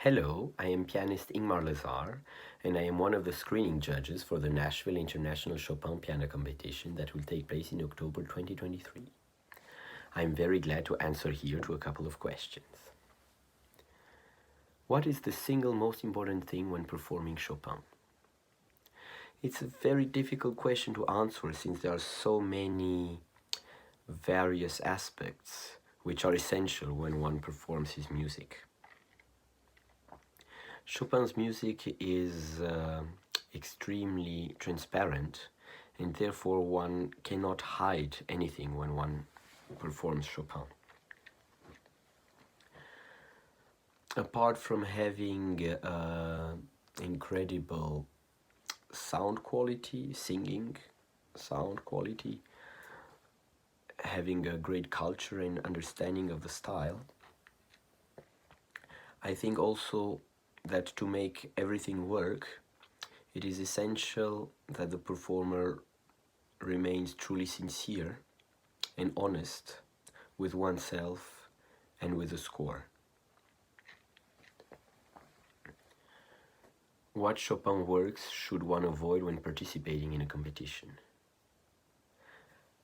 Hello, I am pianist Ingmar Lazar, and I am one of the screening judges for the Nashville International Chopin Piano Competition that will take place in October 2023. I am very glad to answer here to a couple of questions. What is the single most important thing when performing Chopin? It's a very difficult question to answer since there are so many various aspects which are essential when one performs his music. Chopin's music is extremely transparent, and therefore one cannot hide anything when one performs Chopin. Apart from having incredible sound quality, singing sound quality, having a great culture and understanding of the style, I think also that to make everything work, it is essential that the performer remains truly sincere and honest with oneself and with the score. What Chopin works should one avoid when participating in a competition?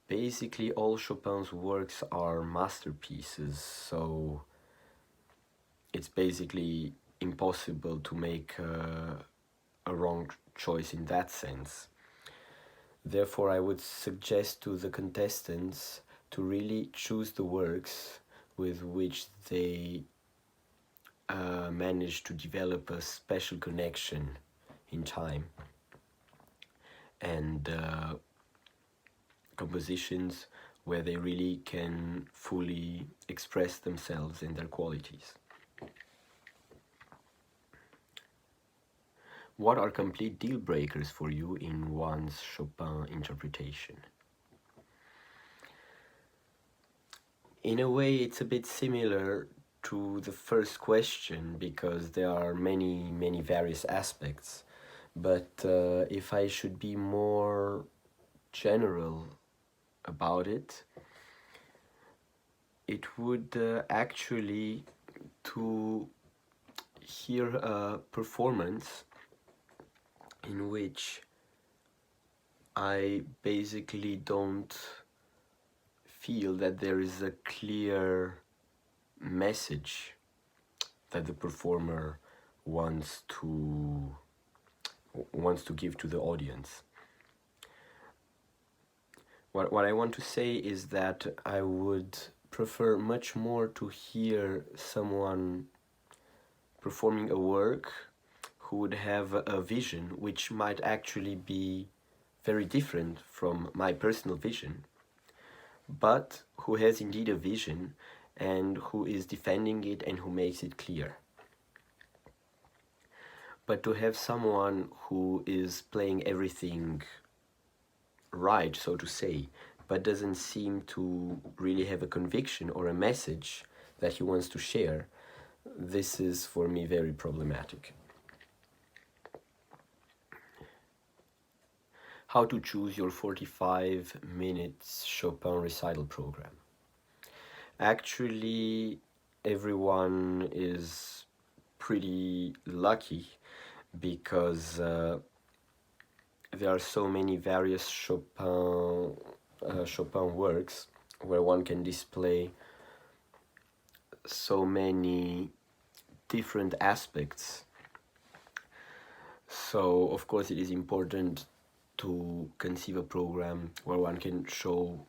Basically, all Chopin's works are masterpieces, so it's basically impossible to make a wrong choice in that sense. Therefore, I would suggest to the contestants to really choose the works with which they manage to develop a special connection in time, and compositions where they really can fully express themselves and their qualities. What are complete deal breakers for you in one's Chopin interpretation? In a way, it's a bit similar to the first question because there are many various aspects. But if I should be more general about it, it would actually to hear a performance in which I basically don't feel that there is a clear message that the performer wants to give to the audience. What I want to say is that I would prefer much more to hear someone performing a work who would have a vision which might actually be very different from my personal vision, but who has indeed a vision and who is defending it and who makes it clear. But to have someone who is playing everything right, so to say, but doesn't seem to really have a conviction or a message that he wants to share, this is for me very problematic. How to choose your 45 minutes Chopin recital program. Actually, everyone is pretty lucky because there are so many various Chopin works where one can display so many different aspects. So, of course, it is important to conceive a program where one can show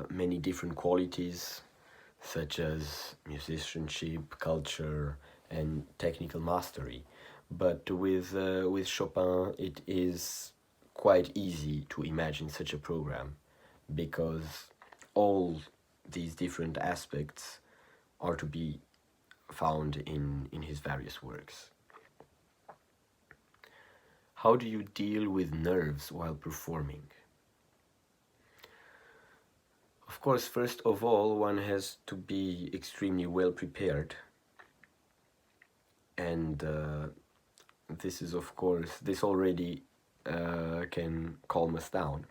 many different qualities such as musicianship, culture, and technical mastery. But with Chopin, it is quite easy to imagine such a program because all these different aspects are to be found in his various works. How do you deal with nerves while performing? Of course, first of all, one has to be extremely well prepared, and this is, of course, this already can calm us down.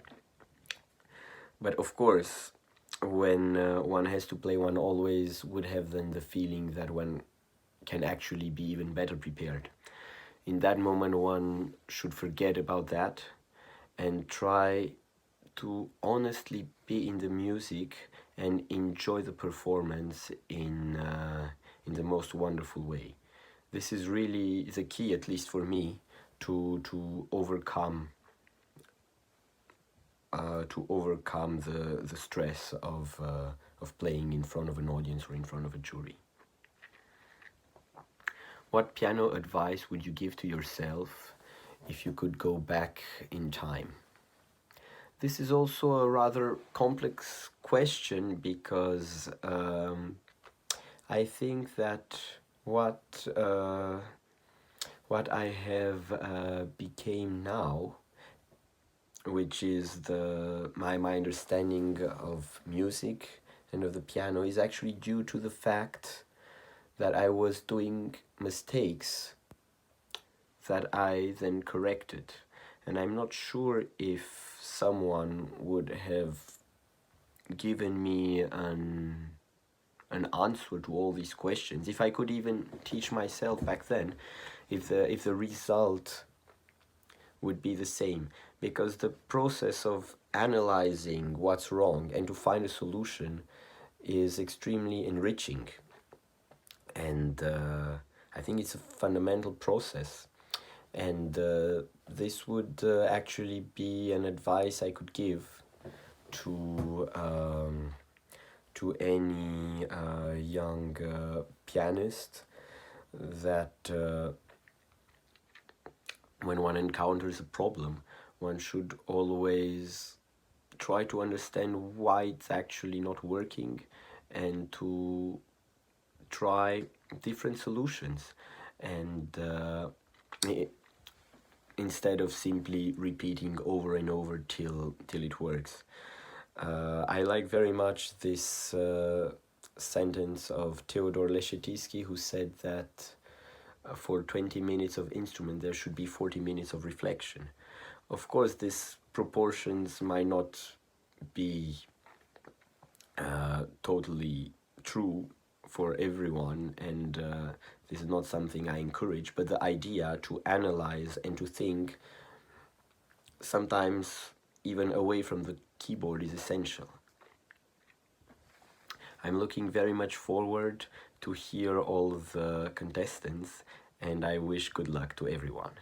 But of course, when one has to play, one always would have then the feeling that one can actually be even better prepared. In that moment, one should forget about that and try to honestly be in the music and enjoy the performance in the most wonderful way. This is really the key, at least for me, to overcome the stress of playing in front of an audience or in front of a jury. What piano advice would you give to yourself if you could go back in time? This is also a rather complex question because I think that what uh, what I have became now, which is my understanding of music and of the piano, is actually due to the fact that I was doing mistakes that I then corrected. And I'm not sure if someone would have given me an answer to all these questions. If I could even teach myself back then, if the result would be the same, because the process of analyzing what's wrong and to find a solution is extremely enriching, and I think it's a fundamental process. And this would actually be an advice I could give to any young pianist, that when one encounters a problem, one should always try to understand why it's actually not working and to try different solutions, and instead of simply repeating over and over till it works. I like very much this sentence of Theodor Leschetizky, who said that for 20 minutes of instrument there should be 40 minutes of reflection. Of course, these proportions might not be totally true for everyone, and this is not something I encourage, but the idea to analyze and to think, sometimes even away from the keyboard, is essential. I'm looking very much forward to hear all the contestants, and I wish good luck to everyone.